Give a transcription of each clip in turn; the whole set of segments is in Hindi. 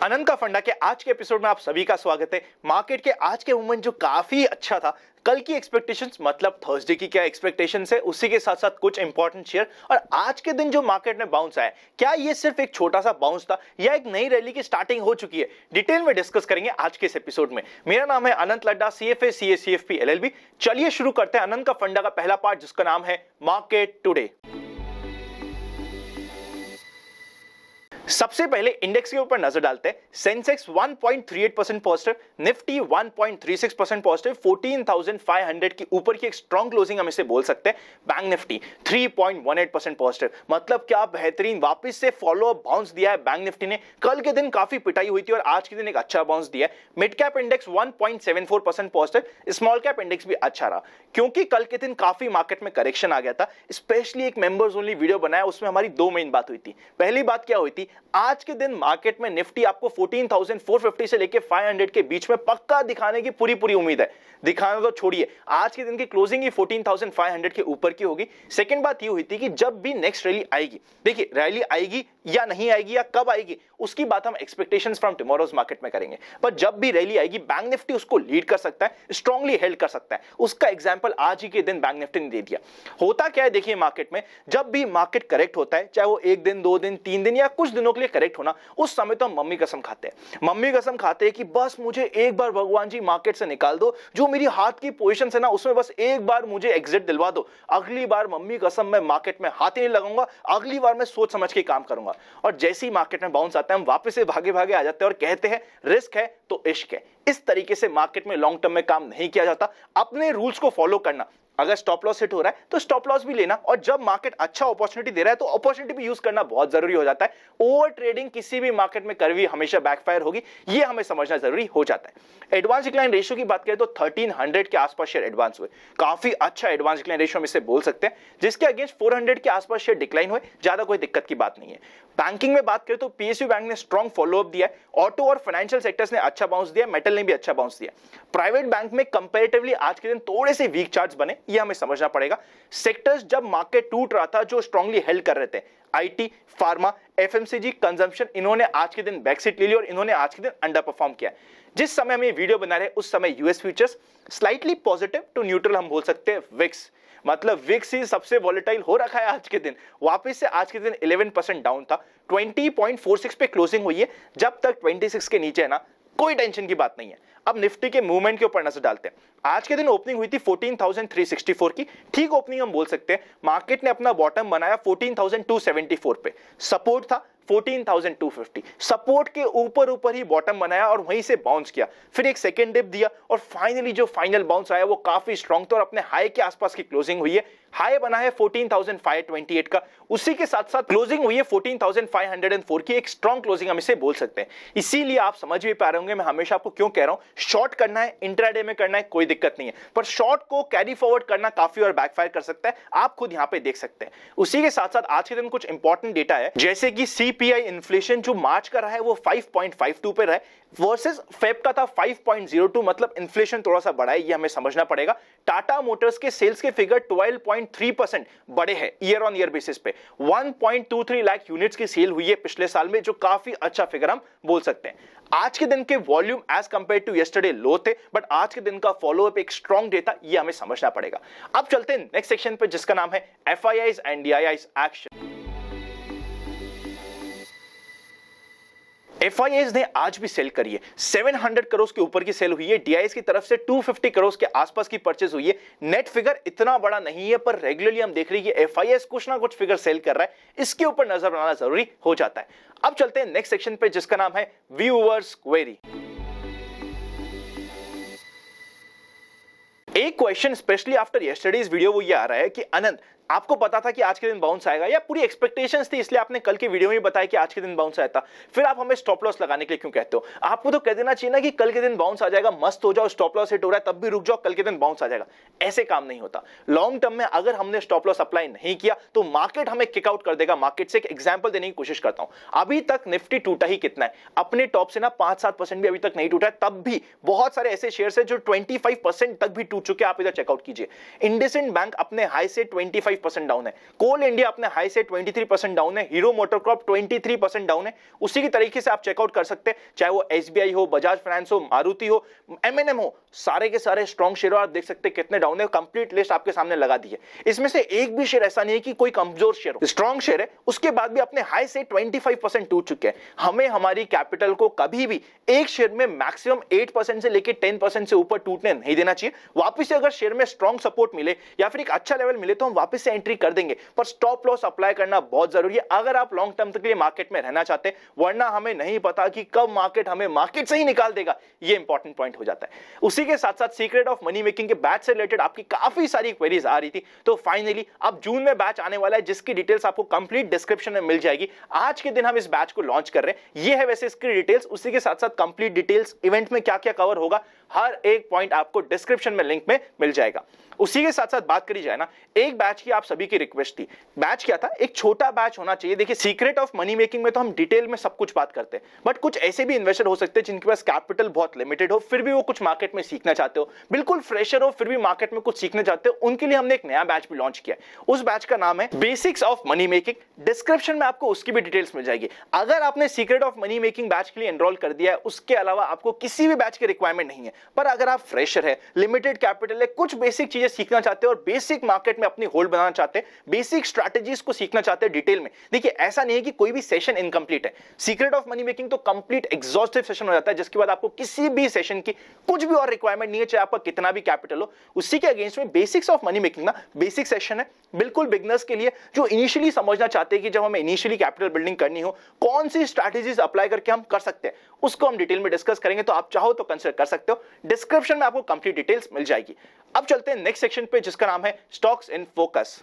अनंत का फंडा के आज के एपिसोड में आप सभी का स्वागत है। मार्केट के आज के मूवमेंट जो काफी अच्छा था, कल की एक्सपेक्टेशंस मतलब थर्सडे की क्या एक्सपेक्टेशंस है, उसी के साथ साथ कुछ इंपॉर्टेंट शेयर और आज के दिन जो मार्केट में बाउंस आया, क्या ये सिर्फ एक छोटा सा बाउंस था या एक नई रैली की स्टार्टिंग हो चुकी है, डिटेल में डिस्कस करेंगे आज के इस एपिसोड में। मेरा नाम है अनंत Ladda, CFA CA CFP LLB। चलिए शुरू करते हैं अनंत का फंडा का पहला पार्ट जिसका नाम है मार्केट टुडे। सबसे पहले इंडेक्स के ऊपर नजर डालते हैं। सेंसेक्स 1.38% पॉजिटिव, निफ्टी 1.36% पॉजिटिव, 14,500 के ऊपर की एक स्ट्रॉन्ग क्लोजिंग हम इसे बोल सकते हैं। बैंक निफ्टी 3.18% पॉजिटिव, मतलब क्या बेहतरीन वापस से फॉलो अप बाउंस दिया है बैंक निफ्टी ने। कल के दिन काफी पिटाई हुई थी और आज के दिन एक अच्छा बाउंस दिया है। Mid cap index 1.74% positive, small cap index भी अच्छा रहा क्योंकि कल के दिन काफी मार्केट में करेक्शन आ गया था। स्पेशली एक मेंबर्स ओनली वीडियो बनाया, उसमें हमारी दो मेन बात हुई थी। पहली बात क्या हुई थी, आज के दिन मार्केट में निफ्टी आपको 14,450 से लेके 500 के बीच में पक्का दिखाने की पूरी उम्मीद है। दिखाना तो छोड़िए, आज के दिन की क्लोजिंग ही 14,500 के ऊपर की होगी। सेकंड बात ये हुई थी कि जब भी नेक्स्ट रैली आएगी, देखिए रैली आएगी या नहीं आएगी या कब आएगी उसकी बात हम एक्सपेक्टेशंस फ्रॉम टुमारोज मार्केट में करेंगे, पर जब भी रैली आएगी बैंक निफ्टी उसको लीड कर सकता है, स्ट्रांगली हेल्ड कर सकता है। उसका एग्जांपल आज ही के दिन बैंक निफ्टी ने दे दिया। होता क्या है, देखिए मार्केट में जब भी मार्केट करेक्ट होता है, चाहे वो एक दिन, दो दिन, तीन दिन या कुछ दिनों के लिए करेक्ट होना, उस समय तो हम मम्मी कसम खाते हैं। मम्मी कसम खाते हैं कि बस मुझे एक बार भगवान जी मार्केट से निकाल दो, जो मेरी हाथ की पोजीशन है ना उसमें बस एक बार मुझे एग्जिट दिलवा दो, अगली बार मम्मी कसम मैं मार्केट में हाथ ही नहीं लगाऊंगा, अगली बार मैं सोच समझ के काम करूंगा। और जैसे ही मार्केट में बाउंस आता है हम वापस से भागे भागे आ जाते हैं और कहते हैं रिस्क है तो इश्क है। इस तरीके से मार्केट में लॉन्ग टर्म में काम नहीं किया जाता। अपने रूल्स को फॉलो करना, अगर स्टॉप लॉस हिट हो रहा है तो स्टॉप लॉस भी लेना, और जब मार्केट अच्छा अपॉर्चुनिटी दे रहा है तो अपॉर्चुनिटी भी यूज करना बहुत जरूरी हो जाता है। ओवर ट्रेडिंग किसी भी मार्केट में करवी हमेशा बैकफायर होगी, ये हमें समझना जरूरी हो जाता है। एडवांस डिक्लाइन रेशियो की बात करें तो 1300 के आसपास शेयर एडवांस हुए, काफी अच्छा एडवांस डिक्लाइन रेशियो हम इसे बोल सकते हैं, जिसके अगेंस्ट 400 के आसपास शेयर डिक्लाइन हुए, ज्यादा कोई दिक्कत की बात नहीं है। बैंकिंग में बात करें तो PSU बैंक ने स्ट्रॉन्ग फॉलोअप दिया है, ऑटो और फाइनेंशियल सेक्टर्स ने अच्छा बाउंस दिया, मेटल ने भी अच्छा बाउंस दिया। प्राइवेट बैंक में कंपैरेटिवली आज के दिन थोड़े से वीक चार्ट्स बने, ये हमें समझना पड़ेगा। सेक्टर्स जब मार्केट टूट रहा था जो स्ट्रांगली हेल्ड कर रहे थे, IT, फार्मा, FMCG, कंजम्पशन, इन्होंने आज के दिन बैकसीट ले ली और इन्होंने आज के दिन अंडर परफॉर्म किया। जिस समय हम ये वीडियो बना रहे हैं उस समय US futures slightly positive to neutral हम बोल सकते हैं। विक्स मतलब विक्स ही सबसे वॉलेटाइल हो रखा है आज के दिन, वापस से आज के दिन 11% डाउन था, 20.46 पे क्लोजिंग हुई है। जब तक 26 के नीचे है ना, कोई टेंशन की बात नहीं है। अब निफ्टी के मूवमेंट के ऊपर नजर डालते हैं। आज के दिन ओपनिंग हुई थी 14,364 की, ठीक ओपनिंग हम बोल सकते हैं। मार्केट ने अपना बॉटम बनाया 14,274 पे, सपोर्ट था 14,250, सपोर्ट के ऊपर ही बॉटम बनाया और वहीं से बाउंस किया, फिर एक सेकेंड डिप दिया और फाइनली जो फाइनल बाउंस आया वो काफी स्ट्रॉन्ग था और अपने हाई के आसपास की क्लोजिंग हुई है। हाई बना है 14,528 का, उसी के साथ साथ क्लोजिंग हुई है 14,504 की, एक स्ट्रॉन्ग क्लोजिंग हम इसे बोल सकते हैं। इसीलिए आप समझ भी पा रहे होंगे मैं हमेशा आपको क्यों कह रहा हूं, शॉर्ट करना है, इंट्राडे में करना है, कोई दिक्कत नहीं है, पर शॉर्ट को कैरी फॉरवर्ड करना काफी और बैकफायर कर सकता है, आप खुद यहां पे देख सकते हैं। उसी के साथ साथ आज के दिन कुछ इंपॉर्टेंट डेटा है, जैसे कि CPI इन्फ्लेशन जो मार्च का रहा है वो 5.52 पे रहा है वर्सेस फेब का था 5.02, मतलब इन्फ्लेशन थोड़ा सा बढ़ा है, ये हमें समझना पड़ेगा। टाटा मोटर्स के सेल्स के फिगर 12.3% बढ़े हैं ईयर ऑन ईयर बेसिस पे, 1.23 लाख यूनिट्स की सेल हुई है पिछले साल में, जो काफी अच्छा फिगर हम बोल सकते हैं। आज के दिन के volume as compare to yesterday low थे, बट आज के दिन का फॉलोअप एक स्ट्रॉन्ग डेटा, ये हमें समझना पड़ेगा। अब चलते हैं नेक्स्ट सेक्शन पे जिसका नाम है FIIs and DIIs action. FIIs ने आज भी सेल करी है, 700 करोड़ के ऊपर की सेल हुई है, DIIs की तरफ से 250 करोड़ के आसपास की परचेज हुई है। नेट फिगर इतना बड़ा नहीं है, पर रेगुलरली हम देख रहे हैं कि FIIs कुछ ना कुछ फिगर सेल कर रहा है, इसके ऊपर नजर बनाना जरूरी हो जाता है। अब चलते हैं नेक्स्ट सेक्शन पे जिसका नाम है व्यूअर्स क्वेरी। एक question specially after yesterday's video वो ये आ रहा है कि अनंत, आपको पता था कि आज के दिन बाउंस आएगा या पूरी एक्सपेक्टेशंस थी इसलिए आपने कल के वीडियो में ही बताया कि आज के दिन बाउंस आया था, फिर आप हमें स्टॉप लॉस लगाने के लिए क्यों कहते हो? आपको तो कह देना चाहिए ना कि कल के दिन बाउंस आ जाएगा, मस्त हो जाओ, स्टॉप लॉस हिट हो रहा है तब भी रुक जाओ, कल के दिन बाउंस आ जाएगा। ऐसे काम नहीं होता। लॉन्ग टर्म में अगर हमने स्टॉप लॉस अप्लाई नहीं किया तो मार्केट हमें किक आउट कर देगा। मार्केट से एक एग्जांपल देने की कोशिश करता हूं। अभी तक निफ्टी टूटा ही कितना है, अपने टॉप से ना 5-7% भी अभी तक नहीं टूटा है, तब भी बहुत सारे ऐसे शेयर्स है जो 25% तक भी टूट चुके हैं। आप इधर चेकआउट कीजिए। इंडसइंड बैंक अपने हाई से 25 25% डाउन है, कोल इंडिया अपने हाई से 23% डाउन है, हीरो मोटरकॉर्प 23% डाउन है। उसी की तरीके से आप चेकआउट कर सकते हैं, चाहे वो एसबीआई हो, बजाज फाइनेंस हो, मारुति हो, एमएनएम हो, सारे के सारे स्ट्रॉन्ग शेयर आप देख सकते हैं कितने डाउन है। कंप्लीट लिस्ट आपके सामने लगा दी है, इसमें से एक भी शेयर ऐसा नहीं है कि कोई कमजोर शेयर हो, स्ट्रॉन्ग शेयर है, उसके बाद भी अपने हाई से 25% टूट चुके हैं। हमें हमारी कैपिटल को कभी भी एक शेयर में मैक्सिमम 8% से लेकर 10% से ऊपर टूटने नहीं देना चाहिए। वापस से अगर शेयर में स्ट्रॉन्ग सपोर्ट मिले या फिर एक अच्छा लेवल मिले तो हम वापस से एंट्री कर देंगे, पर स्टॉप लॉस अप्लाई करना बहुत जरूरी है अगर आप लॉन्ग टर्म तक के लिए मार्केट में रहना चाहते हैं, वरना हमें नहीं पता कि कब मार्केट हमें मार्केट से ही निकाल देगा। ये इंपॉर्टेंट पॉइंट हो जाता है। उसी के साथ साथ सीक्रेट ऑफ मनी मेकिंग के बैच से रिलेटेड आपकी काफी सारी क्वेरीज आ रही थी, तो फाइनली अब जून में बैच आने वाला है जिसकी डिटेल्स आपको कंप्लीट डिस्क्रिप्शन में मिल जाएगी। आज के दिन हम इस बैच को लॉन्च कर रहे हैं, ये है वैसे इसकी डिटेल्स। उसी के साथ साथ कंप्लीट डिटेल्स, इवेंट में क्या क्या कवर होगा, हर एक पॉइंट आपको डिस्क्रिप्शन में लिंक में मिल जाएगा। उसी के साथ साथ बात करी जाए ना, एक बैच की आप सभी की रिक्वेस्ट थी। बैच क्या था, एक छोटा बैच होना चाहिए। देखिए सीक्रेट ऑफ मनी मेकिंग में तो हम डिटेल में सब कुछ बात करते हैं, बट कुछ ऐसे भी इन्वेस्टर हो सकते हैं जिनके पास कैपिटल बहुत लिमिटेड हो, फिर भी वो कुछ मार्केट में सीखना चाहते हो, बिल्कुल फ्रेशर हो फिर भी मार्केट में कुछ सीखना चाहते हो, उनके लिए हमने एक नया बैच भी लॉन्च किया है। उस बैच का नाम है basics of money making. Description में आपको उसकी भी डिटेल्स मिल जाएगी। अगर आपने secret of money making batch के लिए एनरोल कर दिया है, उसके अलावा आपको किसी भी बैच की रिक्वायरमेंट नहीं है, पर अगर आप फ्रेशर है, लिमिटेड कैपिटल है, कुछ बेसिक चीजें सीखना चाहते हो और बेसिक मार्केट में अपनी होल्ड बनाना चाहते हैं, बेसिक स्ट्रैटेजीज को सीखना चाहते हैं डिटेल में, देखिए ऐसा नहीं है कि कोई भी सेशन इनकम्प्लीट है। सीक्रेट ऑफ मनी मेकिंग तो कंप्लीट एग्जॉस्टिव सेशन हो जाता है, जिसके बाद आपको किसी भी सेशन की कुछ भी और रिक्वायरमेंट नहीं है, चाहे आपका कितना भी कैपिटल हो। उसी के अगेंस्ट में बेसिक्स ऑफ मनी मेकिंग ना बेसिक सेशन है, बिल्कुल बिगनर्स के लिए जो इनिशियली समझना चाहते हैं कि जब हमें इनिशियली कैपिटल बिल्डिंग करनी हो कौन सी स्ट्रैटेजीज अप्लाई करके हम कर सकते हैं, उसको हम डिटेल में डिस्कस करेंगे। तो आप चाहो तो कंसिडर कर सकते हो, डिस्क्रिप्शन में आपको कंप्लीट डिटेल्स मिल जाएगी। अब चलते हैं नेक्स्ट सेक्शन पे जिसका नाम है स्टॉक्स इन फोकस।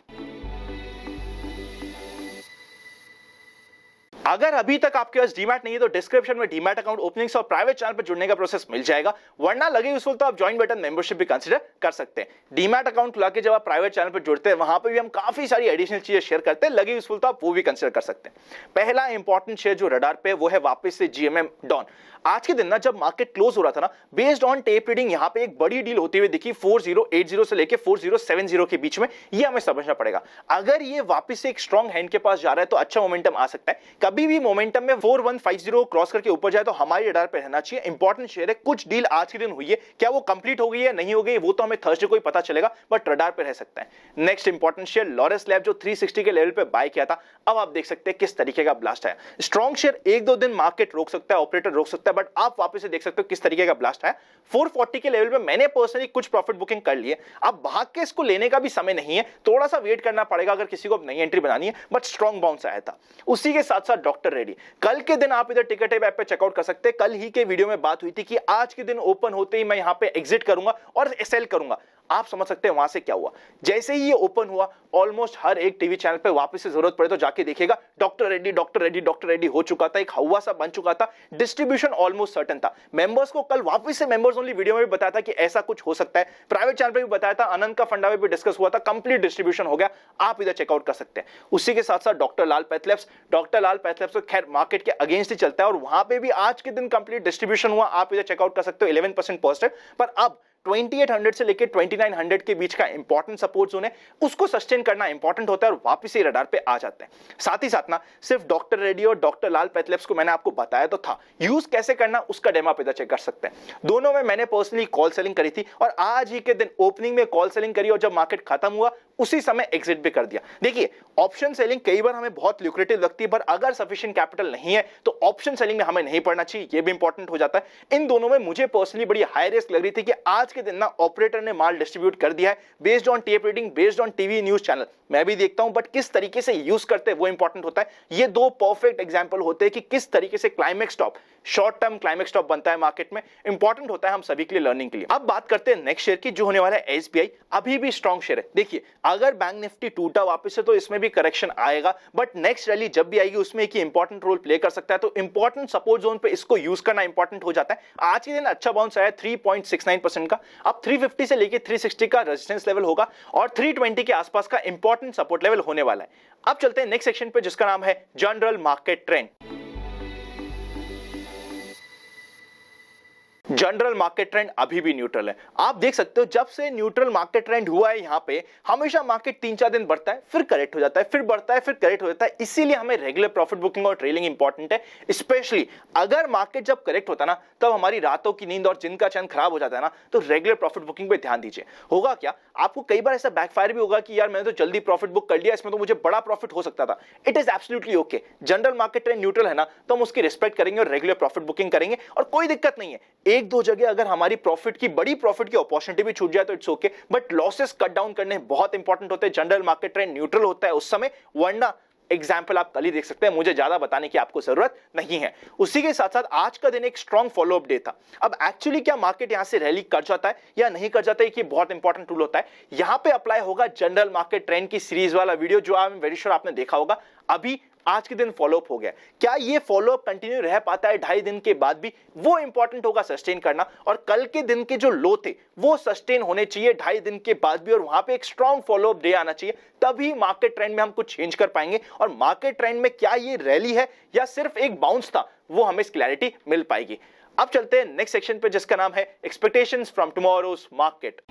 अगर अभी तक आपके पास डीमैट नहीं है तो डिस्क्रिप्शन में डीमैट अकाउंट ओपनिंग्स और प्राइवेट चैनल पर जुड़ने का प्रोसेस मिल जाएगा, वरना लगे यूजफुल तो आप ज्वाइन बटन मेंबरशिप भी कंसीडर कर सकते हैं। डीमैट अकाउंट खुला के जब आप प्राइवेट चैनल पर जुड़ते हैं वहां पर भी हम काफी सारी एडिशनल चीजें शेयर करते हैं, लगे यूजफुल तो आप वो भी कंसीडर कर सकते हैं। पहला इंपॉर्टेंट शेयर जो रडार पे वो है वापस से जीएमएम डॉन। आज के दिन ना जब मार्केट क्लोज हो रहा था ना, बेस्ड ऑन टेप रीडिंग यहां पे एक बड़ी डील होती हुई दिखी 4080 से लेके 4070 के बीच में, ये हमें समझना पड़ेगा। अगर ये वापस से एक स्ट्रॉन्ग हैंड के पास जा रहा है तो अच्छा मोमेंटम आ सकता है। कभी भी मोमेंटम में 4150 क्रॉस करके ऊपर जाए तो हमारी रडार पे रहना चाहिए। इंपॉर्टेंट शेयर है, कुछ डील आज के दिन हुई है, क्या वो कंप्लीट हो गई है नहीं हो गई वो तो हमें थर्सडे को ही पता चलेगा, बट रडार पे रह सकता है। Next important share Laureus lab जो 360 के लेवल पे बाय किया था, अब आप देख सकते हैं किस तरीके का ब्लास्ट आया। स्ट्रॉन्ग शेयर एक दो दिन मार्केट रोक सकता है, ऑपरेटर रोक सकता है, बट आप वापस से देख सकते हो किस तरीके का ब्लास्ट आया। 440 के लेवल पे मैंने पर्सनली कुछ प्रॉफिट बुकिंग कर ली है। अब भाग के इसको लेने का भी समय नहीं है, थोड़ा सा वेट करना पड़ेगा अगर किसी को नई एंट्री बनानी है, बट स्ट्रॉन्ग बाउंस आया था। उसी के साथ साथ डॉक्टर रेड्डी, कल के दिन आप इधर टिकट ऐप पे चेकआउट कर सकते हैं। कल ही के वीडियो में बात हुई थी कि आज के दिन ओपन होते ही मैं यहां पे एग्जिट करूंगा और सेल करूंगा। आप समझ सकते हैं वहां से क्या हुआ। जैसे ही ये ओपन हुआ ऑलमोस्ट हर एक टीवी चैनल पे वापस से जरूरत पड़े तो जाके देखिएगा doctor Reddy doctor Reddy doctor Reddy हो चुका था, एक हवा सा बन चुका था, डिस्ट्रीब्यूशन ऑलमोस्ट सर्टेन था। मेंबर्स को कल वापस से मेंबर्स ओनली वीडियो में भी बताया था कि ऐसा कुछ हो सकता है, प्राइवेट चैनल पे भी बताया था, आनंद का फंडा में भी डिस्कस हुआ था, कंप्लीट डिस्ट्रीब्यूशन हो गया, आप इधर चेकआउट कर सकते हैं। उसी के साथ साथ डॉक्टर लाल पैथलैब्स तो खैर मार्केट के अगेंस्ट ही चलता है और वहां पे भी आज के दिन कंप्लीट डिस्ट्रीब्यूशन हुआ, आप इधर चेकआउट कर सकते हो, 11% पॉजिटिव। पर अब 2800 से लेकर 2900 के बीच का इंपॉर्टेंट सपोर्ट जोन है, उसको सस्टेन करना इंपॉर्टेंट होता है और वापस से रडार पे आ जाते हैं। साथ ही साथ ना सिर्फ डॉक्टर रेड्डी और डॉक्टर लाल पैथलैब्स को मैंने आपको बताया तो था, यूज कैसे करना उसका डेमो आप इधर चेक कर सकते हैं। दोनों में मैंने पर्सनली कॉल सेलिंग करी थी और आज ही के दिन ओपनिंग में कॉल सेलिंग करी और जब मार्केट खत्म हुआ उसी समय एग्जिट भी कर दिया। देखिए ऑप्शन सेलिंग कई बार हमें बहुत ल्यूक्रेटिव लगती है, पर अगर सफिशिएंट कैपिटल नहीं है तो ऑप्शन सेलिंग में हमें नहीं पड़ना चाहिए, ये भी इंपॉर्टेंट हो जाता है। इन दोनों में मुझे पर्सनली बड़ी हाई रिस्क लग रही थी कि आज के दिन ना ऑपरेटर ने माल डिस्ट्रीब्यूट कर दिया है based on tape reading, based on TV news channel. मैं भी देखता हूं, बट किस तरीके से यूज करते हैं वो इंपॉर्टेंट होता है। ये दो परफेक्ट एग्जांपल होते हैं कि किस तरीके से climax stop, short term climax stop बनता है मार्केट में, इंपॉर्टेंट होता है हम सभी के लिए लर्निंग के लिए। अब बात करते हैं नेक्स्ट शेयर की जो होने वाला है एसबीआई। अभी भी स्ट्रॉन्ग शेयर है। देखिए अगर बैंक निफ्टी टूटा वापस से तो इसमें भी करेक्शन आएगा, बट नेक्स्ट रैली जब भी आएगी उसमें एक इंपॉर्टेंट रोल प्ले कर सकता है, तो इंपॉर्टेंट सपोर्ट जोन पे इसको यूज करना इंपॉर्टेंट हो जाता है। आज के दिन अच्छा बाउंस आया 3.69% का, अब 350 से लेके 360 का रेजिस्टेंस लेवल होगा और 320 के आसपास का इंपॉर्टेंट सपोर्ट लेवल होने वाला है। अब चलते हैं नेक्स्ट सेक्शन पे जिसका नाम है general market trend. General market trend अभी भी न्यूट्रल है। आप देख सकते हो जब से न्यूट्रल मार्केट ट्रेंड हुआ है यहां पे हमेशा मार्केट 3-4 दिन बढ़ता है, फिर करेक्ट हो जाता है, फिर बढ़ता है, फिर करेक्ट हो जाता है। इसीलिए हमें रेगुलर प्रॉफिट बुकिंग और ट्रेलिंग इंपॉर्टेंट है। स्पेशली अगर मार्केट जब करेक्ट होता है ना, तब हमारी रातों की नींद और दिन का चैन खराब हो जाता है ना, तो रेगुलर प्रॉफिट बुकिंग पे ध्यान दीजिए। होगा क्या, आपको कई बार ऐसा बैकफायर भी होगा कि यार मैंने तो जल्दी प्रॉफिट बुक कर लिया, इसमें तो मुझे बड़ा प्रॉफिट हो सकता था। It is absolutely okay. General market trend neutral है ना, तो हम उसकी रिस्पेक्ट करेंगे और रेगुलर प्रॉफिट बुकिंग करेंगे और कोई दिक्कत नहीं है। एक दो जगह अगर हमारी बड़ी प्रॉफिट की अपॉर्चुनिटी भी छूट जाए तो it's okay, but losses cut down करने बहुत इंपॉर्टेंट होते हैं। जनरल मार्केट ट्रेंड न्यूट्रल होता है उस समय, वरना एग्जाम्पल आप कल ही देख सकते हैं, मुझे ज्यादा बताने की आपको जरूरत नहीं है। उसी के साथ साथ आज का दिन एक स्ट्रॉन्ग फॉलो अप डे था। अब एक्चुअली क्या मार्केट यहां से रैली कर जाता है या नहीं कर जाता है, ये बहुत इंपॉर्टेंट टूल होता है। यहां पे अप्लाई होगा जनरल मार्केट ट्रेंड की सीरीज वाला वीडियो, जो आप वेरी श्योर आपने देखा होगा। अभी आज के दिन फॉलोअप हो गया, क्या ये फॉलोअप कंटिन्यू रह पाता है 2.5 दिन के बाद भी, वो इंपॉर्टेंट होगा सस्टेन करना। और कल के दिन के जो लो थे वो सस्टेन होने चाहिए 2.5 दिन के बाद भी, और वहां पे एक स्ट्रॉन्ग फॉलोअप डे आना चाहिए, तभी मार्केट ट्रेंड में हम कुछ चेंज कर पाएंगे। और मार्केट ट्रेंड में क्या ये रैली है या सिर्फ एक बाउंस था, वो हमें इस क्लैरिटी मिल पाएगी। अब चलते हैं नेक्स्ट सेक्शन पे, जिसका नाम है एक्सपेक्टेशंस फ्रॉम टुमारोज मार्केट।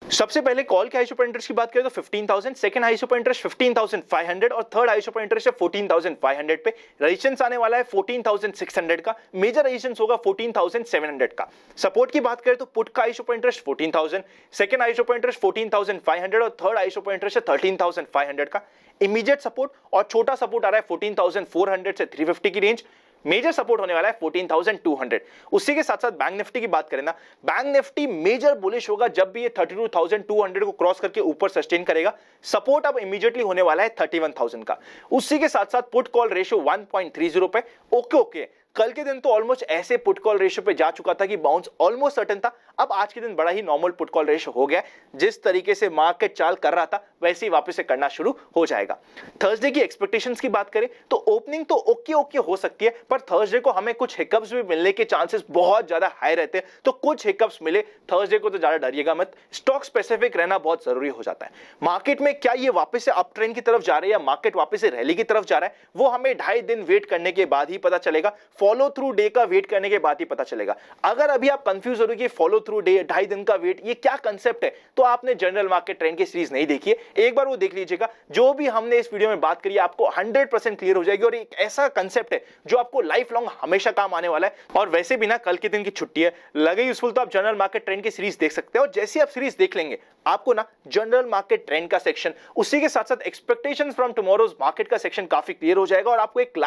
सबसे पहले कॉल के हाई सुपर इंटरेस्ट की बात करें तो 15,000, सेकंड हाई सुपर इंटरेस्ट 15,500 और थर्ड हाई सुपर इंटरेस्ट है 14,500 पे। रेजिस्टेंस आने वाला है 14,600 का, मेजर रेजिस्टेंस होगा 14,700 का। सपोर्ट की बात करें तो पुट का high super interest 14,000, second high super interest 14,500 और थर्ड हाई सुपर इंटरेस्ट है 13,500 का। इमीडिएट सपोर्ट और छोटा सपोर्ट आ रहा है 14,400 से 350 की रेंज। मेजर सपोर्ट होने वाला है 14,200। उसी के साथ साथ बैंक निफ्टी की बात करें ना, बैंक निफ्टी मेजर बुलिश होगा जब भी ये 32,200 को क्रॉस करके ऊपर सस्टेन करेगा। सपोर्ट अब इमीडिएटली होने वाला है 31,000 का। उसी के साथ साथ पुट कॉल रेशियो 1.30 पे ओके। कल के दिन तो ऑलमोस्ट ऐसे पुट कॉल रेशियो पे जा चुका था कि बाउंस ऑलमोस्ट सर्टेन था। अब आज के दिन बड़ा ही नॉर्मल पुट कॉल रेशियो हो गया, जिस तरीके से मार्केट चाल कर रहा था वैसे ही वापस से करना शुरू हो जाएगा। थर्सडे की एक्सपेक्टेशंस की बात करें तो ओपनिंग तो ओके हो सकती है, पर थर्सडे को हमें कुछ हिकअप्स भी मिलने के चांसेस बहुत ज्यादा हाई रहते हैं। तो कुछ हिकअप्स मिले थर्सडे को तो ज्यादा डरिएगा मत, स्टॉक स्पेसिफिक रहना बहुत जरूरी हो जाता है। मार्केट में क्या ये वापस से अप ट्रेंड की तरफ जा रहे हैं या मार्केट वापस से रैली की तरफ जा रहा है, वो हमें 2.5 दिन वेट करने के बाद ही पता चलेगा। फॉलो थ्रू डे का वेट करने के बाद ही पता चलेगा। अगर अभी आप कंफ्यूज हो रहे कि फॉलो थ्रू डे 2.5 दिन का वेट ये क्या कंसेप्ट है, तो आपने जनरल मार्केट ट्रेंड की सीरीज नहीं देखी है, एक बार वो देख लीजिएगा। जो भी हमने इस वीडियो में बात करी आपको 100% क्लियर हो जाएगी और एक ऐसा कंसेप्ट है जो आपको लाइफ लॉन्ग हमेशा काम आने वाला है। और वैसे भी ना कल के दिन की छुट्टी है, लगे यूजफुल तो आप जनरल मार्केट ट्रेंड की सीरीज देख सकते हैं। और जैसे आप सीरीज देख लेंगे आपको ना जनरल मार्केट ट्रेंड का सेक्शन, उसी के साथ साथ एक्सपेक्टेशंस फ्रॉम टुमारोज मार्केट का सेक्शन काफी क्लियर हो जाएगा और आपको एक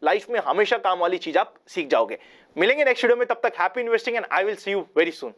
लाइफ में हमेशा काम वाली चीज आप सीख जाओगे। मिलेंगे नेक्स्ट वीडियो में, तब तक happy investing and I will see you very soon.